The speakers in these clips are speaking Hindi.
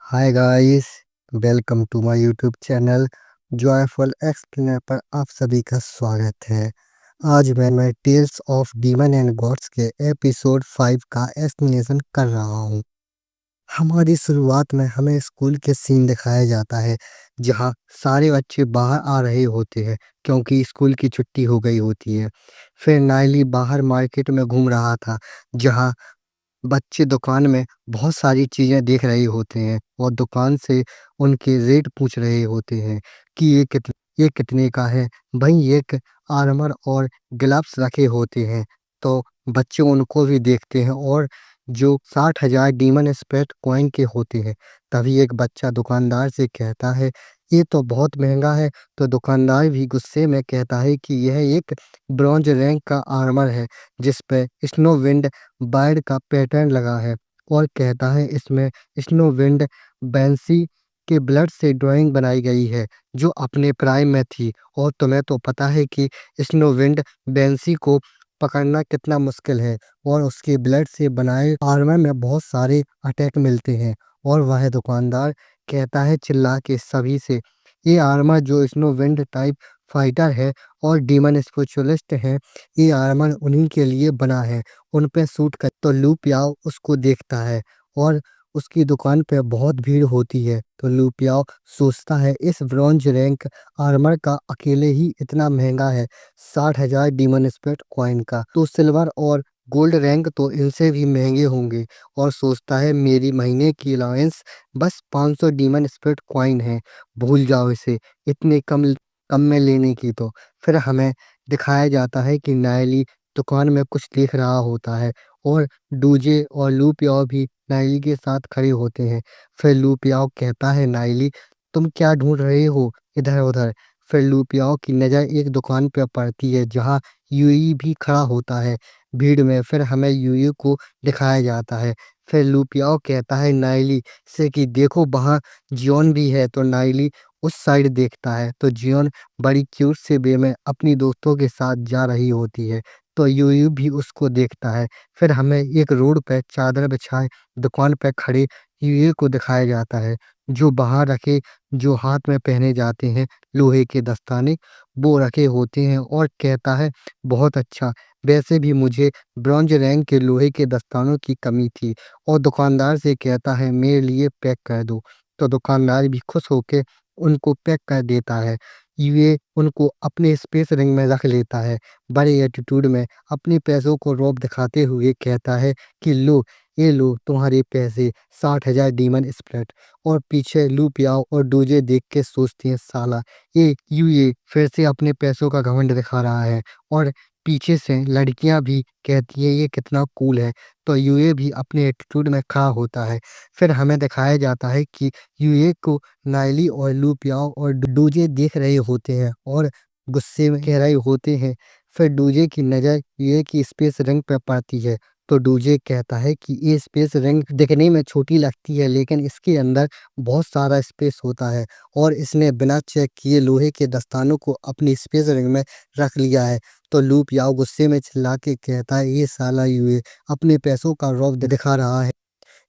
Hi guys, welcome to my YouTube channel Joyful Explainer पर आप सभी का स्वागत है। आज मैं Tales of Demon and Gods के एपिसोड 5 का एक्सप्लेनेशन कर रहा हूँ। हमारी शुरुआत में हमें स्कूल के सीन दिखाया जाता है जहाँ सारे बच्चे बाहर आ रहे होते हैं क्योंकि स्कूल की छुट्टी हो गई होती है। फिर नाइली बाहर मार्केट में घूम रहा था जहाँ बच्चे दुकान में बहुत सारी चीज़ें देख रहे होते हैं और दुकान से उनके रेट पूछ रहे होते हैं कि ये कितने का है। वहीं एक आर्मर और ग्लव्स रखे होते हैं तो बच्चे उनको भी देखते हैं और जो 60,000 डीमन स्पिरिट कॉइन के होते हैं। तभी एक बच्चा दुकानदार से कहता है, ये तो बहुत महंगा है। तो दुकानदार भी गुस्से में कहता है कि यह एक ब्रॉन्ज रैंक का आर्मर है जिस पे स्नो विंड बर्ड का पैटर्न लगा है और कहता है इसमें स्नो विंड बैंसी के ब्लड से ड्राइंग बनाई गई है जो अपने प्राइम में थी। और तुम्हें तो पता है कि स्नो विंड बैंसी को पकड़ना कितना मुश्किल है और उसके ब्लड से बनाए आर्मर में बहुत सारे अटैक मिलते हैं। और वह दुकानदार कहता है चिल्ला के सभी से, ये आर्मर जो स्नो विंड टाइप फाइटर है और डीमन स्पिरिचुअलिस्ट है, ये आर्मर उन्हीं के लिए बना है, उन पे सूट कर। तो लू पियाओ उसको देखता है और उसकी दुकान पे बहुत भीड़ होती है। तो लू पियाओ सोचता है इस ब्रॉन्ज रैंक आर्मर का अकेले ही इतना महंगा है, 60,000 डीमन स्पिरिट कॉइन का। तो सिल्वर और गोल्ड रैंक तो इनसे भी महंगे होंगे और सोचता है मेरी महीने की अलाउंस बस 500 डीमन स्पिरिट कॉइन है, भूल जाओ इसे, इतने कम में लेने की। तो फिर हमें दिखाया जाता है कि नायली दुकान में कुछ देख रहा होता है और डूजे और लू पियाओ भी नायली के साथ खड़े होते हैं। फिर लू पियाओ कहता है, नायली तुम क्या ढूंढ रहे हो इधर उधर। फिर लू पियाओ की नज़र एक दुकान पर पड़ती है जहाँ यूई भी खड़ा होता है भीड़ में। फिर हमें यूई को दिखाया जाता है। फिर लू पियाओ कहता है नायली से कि देखो वहाँ जियोन भी है। तो नायली उस साइड देखता है तो जियोन बड़ी क्यूट से वे में अपनी दोस्तों के साथ जा रही होती है। तो यूयू भी उसको देखता है। फिर हमें एक रोड पे चादर बिछाए दुकान पे खड़े यूयू को दिखाया जाता है जो बाहर रखे, जो हाथ में पहने जाते हैं लोहे के दस्ताने, वो रखे होते हैं और कहता है बहुत अच्छा, वैसे भी मुझे ब्रॉन्ज रैंक के लोहे के दस्तानों की कमी थी। और दुकानदार से कहता है मेरे लिए पैक कर दो। तो दुकानदार भी खुश होकर उनको पैक कर देता है। ये उनको अपने स्पेस रिंग में रख लेता है। बड़े एटीट्यूड में अपने पैसों को रौब दिखाते हुए कहता है कि लो, ये लो तुम्हारे पैसे, 60,000 डीमन स्प्रेट। और पीछे लू पियाओ और डूजे देख के सोचते हैं साला ये फिर से अपने पैसों का घमंड दिखा रहा है। और पीछे से लड़कियां भी कहती है ये कितना कूल है। तो यूए भी अपने एटीट्यूड में खड़ा होता है। फिर हमें दिखाया जाता है कि यूए को नाइली और लू पियाओ और डूजे देख रहे होते हैं और गुस्से में कह रहे होते हैं। फिर डूजे की नज़र यूए की स्पेस रिंग पर पड़ती है। तो डूजे कहता है कि ये स्पेस रिंग दिखने में छोटी लगती है लेकिन इसके अंदर बहुत सारा स्पेस होता है और इसने बिना चेक किए लोहे के दस्तानों को अपनी स्पेस रिंग में रख लिया है। तो लू पियाओ गुस्से में चिल्ला के कहता है ये साला यूए अपने पैसों का रौब दिखा रहा है,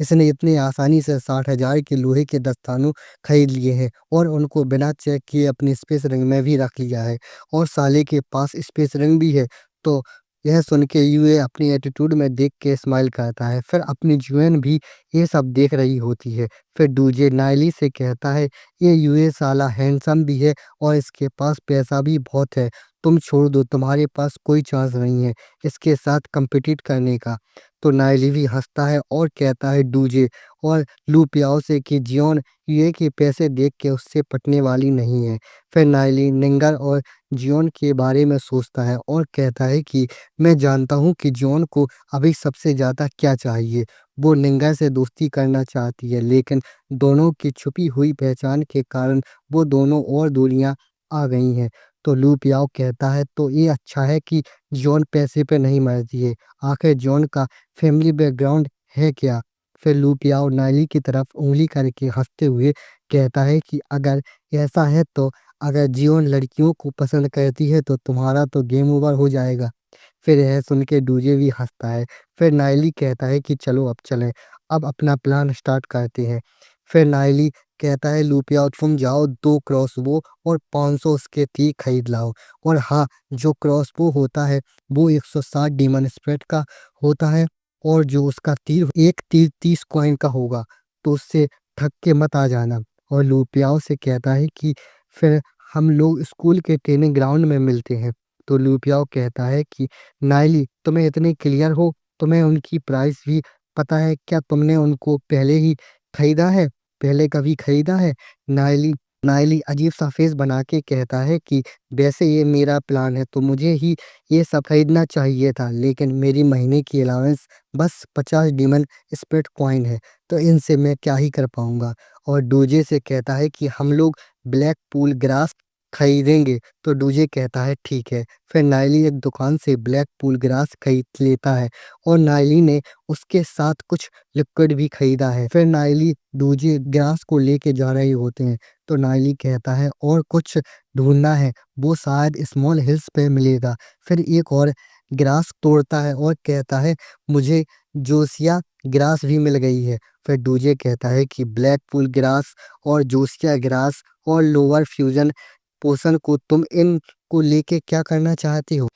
इसने इतनी आसानी से 60,000 के लोहे के दस्तानों खरीद लिए हैं और उनको बिना चेक किए अपनी स्पेस रिंग में भी रख लिया है और साले के पास स्पेस रिंग भी है। तो यह सुन के यूए अपनी एटीट्यूड में देख के स्माइल करता है। फिर अपनी जुएन भी ये सब देख रही होती है। फिर डूजे नाइली से कहता है ये यूए साला हैंडसम भी है और इसके पास पैसा भी बहुत है, तुम छोड़ दो, तुम्हारे पास कोई चांस नहीं है इसके साथ कम्पिटिट करने का। तो नाइली भी हंसता है और कहता है डूजे और लू पियाओ से कि जियोन यूए के पैसे देख के उससे पटने वाली नहीं है। फिर नाइली निंगर और जियोन के बारे में सोचता है और कहता है कि मैं जानता हूँ कि जियोन को अभी सबसे ज़्यादा क्या चाहिए। वो निंगर से दोस्ती करना चाहती है लेकिन दोनों की छुपी हुई पहचान के कारण वो दोनों और दूरियां आ गई हैं। तो लू पियाओ कहता है तो ये अच्छा है कि जॉन पैसे पे नहीं मरती है, आखिर जॉन का फैमिली बैकग्राउंड है क्या। फिर लू पियाओ नाइली की तरफ उंगली करके हंसते हुए कहता है कि अगर ऐसा है तो अगर जियोन लड़कियों को पसंद करती है तो तुम्हारा तो गेम ओवर हो जाएगा। फिर यह सुन के डूजे भी हंसता है। फिर नाइली कहता है कि चलो अब चलें, अब अपना प्लान स्टार्ट करते हैं। फिर नाइली कहता है लूपिया तुम जाओ 2 क्रॉसबो और 500 उसके तीर खरीद लाओ। और हाँ, जो क्रॉसबो होता है वो 160 डीमन स्पिरिट का होता है और जो उसका तीर एक तीर 30 कॉइन का होगा, तो उससे ठग के मत आ जाना। और लूपियाओ से कहता है कि फिर हम लोग स्कूल के ट्रेनिंग ग्राउंड में मिलते हैं। तो लूपियाओ कहता है कि नाइली तुम्हें इतने क्लियर हो, तुम्हें उनकी प्राइस भी पता है क्या? तुमने उनको पहले ही खरीदा है? पहले कभी खरीदा है? नाइली नाइली अजीब सा फेस बना के कहता है कि वैसे ये मेरा प्लान है तो मुझे ही ये सब खरीदना चाहिए था, लेकिन मेरी महीने की अलाउंस बस 50 डीमन स्पिरिट कॉइन है, तो इनसे मैं क्या ही कर पाऊंगा। और डूजे से कहता है कि हम लोग ब्लैक पूल ग्रास खरीदेंगे। तो डूजे कहता है ठीक है। फिर नाइली एक दुकान से ब्लैक पूल ग्रास खरीद लेता है और नाइली ने उसके साथ कुछ लिक्विड भी खरीदा है। फिर नाइली डूजे ग्रास को लेके जा रहे होते हैं, तो नाइली कहता है और कुछ ढूंढना है, वो शायद स्मॉल हिल्स पे मिलेगा। फिर एक और ग्रास तोड़ता है और कहता है मुझे जोसिया ग्रास भी मिल गई है। फिर डूजे कहता है कि ब्लैक पूल ग्रास और जोसिया ग्रास और लोअर फ्यूजन पोषण को तुम इन को लेके क्या करना चाहती हो?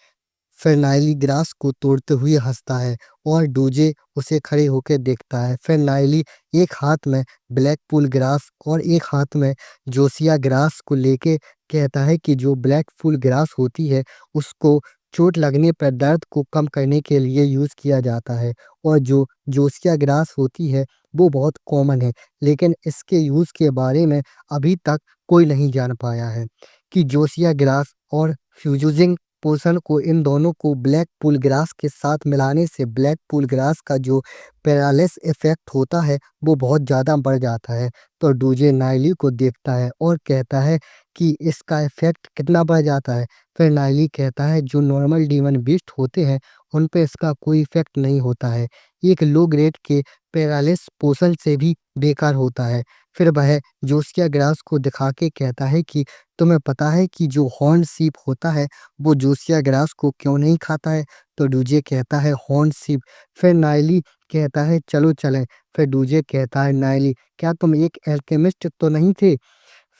फिर नाइली ग्रास को तोड़ते हुए हंसता है और डूजे उसे खड़े होकर देखता है। फिर नाइली एक हाथ में ब्लैक पूल ग्रास और एक हाथ में जोसिया ग्रास को लेके कहता है कि जो ब्लैक पूल ग्रास होती है उसको चोट लगने पर दर्द को कम करने के लिए यूज़ किया जाता है, और जो जोसिया ग्रास होती है वो बहुत कॉमन है, लेकिन इसके यूज़ के बारे में अभी तक कोई नहीं जान पाया है कि जोसिया ग्रास और फ्यूजिंग पोषण को इन दोनों को ब्लैक पूल ग्रास के साथ मिलाने से ब्लैक पूल ग्रास का जो पैरालिस इफेक्ट होता है वो बहुत ज़्यादा बढ़ जाता है। तो डूजे नाइली को देखता है और कहता है कि इसका इफेक्ट कितना बढ़ जाता है? फिर नाइली कहता है जो नॉर्मल डीमन बीस्ट होते हैं उन पे इसका कोई इफेक्ट नहीं होता है, एक लो ग्रेड के पैरालिस पोषण से भी बेकार होता है। फिर वह जोसिया ग्रास को दिखा के कहता है कि तुम्हें पता है कि जो हॉर्न सीप होता है वो जोसिया ग्रास को क्यों नहीं खाता है? तो डूजे कहता है हॉर्न सीप। फिर नाइली कहता है चलो चलें। फिर डूजे कहता है नाइली क्या तुम एक एल्केमिस्ट तो नहीं थे?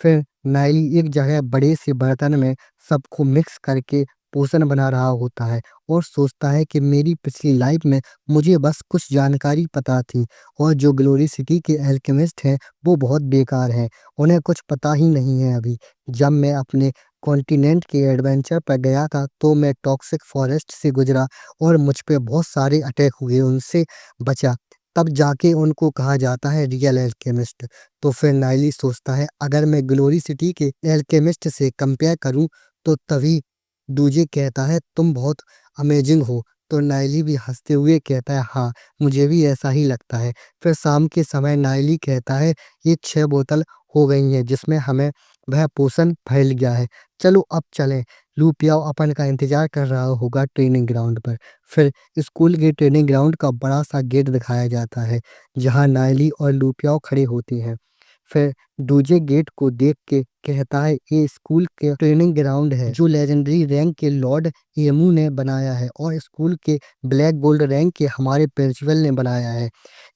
फिर नाइली एक जगह बड़े से बर्तन में सबको मिक्स करके पोषण बना रहा होता है और सोचता है कि मेरी पिछली लाइफ में मुझे बस कुछ जानकारी पता थी और जो ग्लोरी सिटी के एल्केमिस्ट हैं वो बहुत बेकार हैं, उन्हें कुछ पता ही नहीं है अभी। जब मैं अपने कॉन्टिनेंट के एडवेंचर पर गया था तो मैं टॉक्सिक फॉरेस्ट से गुजरा और मुझ पे बहुत सारे अटैक हुए, उनसे बचा, तब जाके उनको कहा जाता है रियल एल्केमिस्ट। तो फिर नाइली सोचता है अगर मैं ग्लोरी सिटी के एल्केमिस्ट से कंपेयर करूं तो तभी डूजे कहता है तुम बहुत अमेजिंग हो। तो नाइली भी हंसते हुए कहता है हाँ, मुझे भी ऐसा ही लगता है। फिर शाम के समय नाइली कहता है ये 6 बोतल हो गई हैं जिसमें हमें वह पोषण फैल गया है, चलो अब चलें। लूपियाओ अपन का इंतजार कर रहा होगा ट्रेनिंग ग्राउंड पर। फिर स्कूल के ट्रेनिंग ग्राउंड का बड़ा सा गेट दिखाया जाता है जहाँ नाइली और लूपियाओ खड़े होते हैं। फिर डूजे गेट को देख के कहता है ये स्कूल के ट्रेनिंग ग्राउंड है जो लेजेंडरी रैंक के लॉर्ड एमू ने बनाया है और स्कूल के ब्लैक गोल्ड रैंक के हमारे प्रिंसिपल ने बनाया है।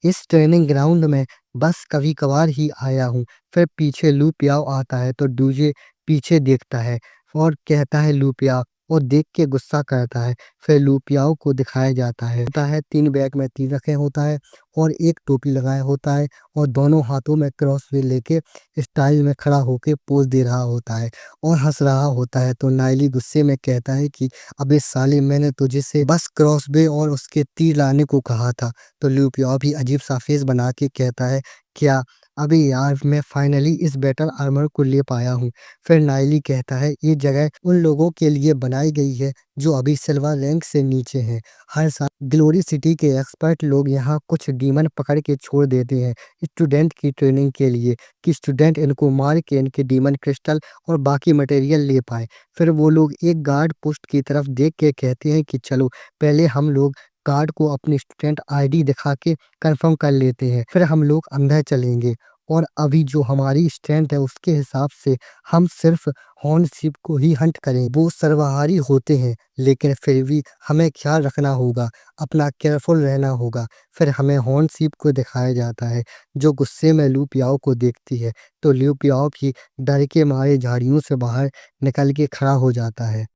इस ट्रेनिंग ग्राउंड में बस कभी कभार ही आया हूँ। फिर पीछे लूपियाओ आता है तो डूजे पीछे देखता है और कहता है लूपिया, और देख के गुस्सा करता है। फिर लूपियाओ को दिखाया जाता है 3 बैग में तीर रखे होता है और एक टोपी लगाया होता है और दोनों हाथों में क्रॉसवे लेके स्टाइल में खड़ा होके पोज दे रहा होता है और हंस रहा होता है। तो नाइली गुस्से में कहता है कि अबे साले मैंने तुझे से बस क्रॉसबे और उसके तीर लाने को कहा था। तो लूपियाओ भी अजीब सा फेस बना के कहता है क्या? अबे यार मैं फाइनली इस बैटल आर्मर को ले पाया हूँ। फिर नाइली कहता है ये जगह उन लोगों के लिए बनाई गई है जो अभी सिल्वर रैंक से नीचे हैं। हर साल ग्लोरी सिटी के एक्सपर्ट लोग यहाँ कुछ डीमन पकड़ के छोड़ देते हैं स्टूडेंट की ट्रेनिंग के लिए, कि स्टूडेंट इनको मार के इनके डीमन क्रिस्टल और बाकी मटेरियल ले पाए। फिर वो लोग एक गार्ड पोस्ट की तरफ देख के कहते हैं कि चलो पहले हम लोग गार्ड को अपनी स्टूडेंट आईडी दिखा के कंफर्म कर लेते हैं, फिर हम लोग अंदर चलेंगे। और अभी जो हमारी स्ट्रेंथ है उसके हिसाब से हम सिर्फ हॉर्न सीप को ही हंट करें। वो सर्वाहारी होते हैं लेकिन फिर भी हमें ख्याल रखना होगा, अपना केयरफुल रहना होगा। फिर हमें हॉर्न सीप को दिखाया जाता है जो गुस्से में लू पियाओ को देखती है तो लू पियाओ भी डर के मारे झाड़ियों से बाहर निकल के खड़ा हो जाता है।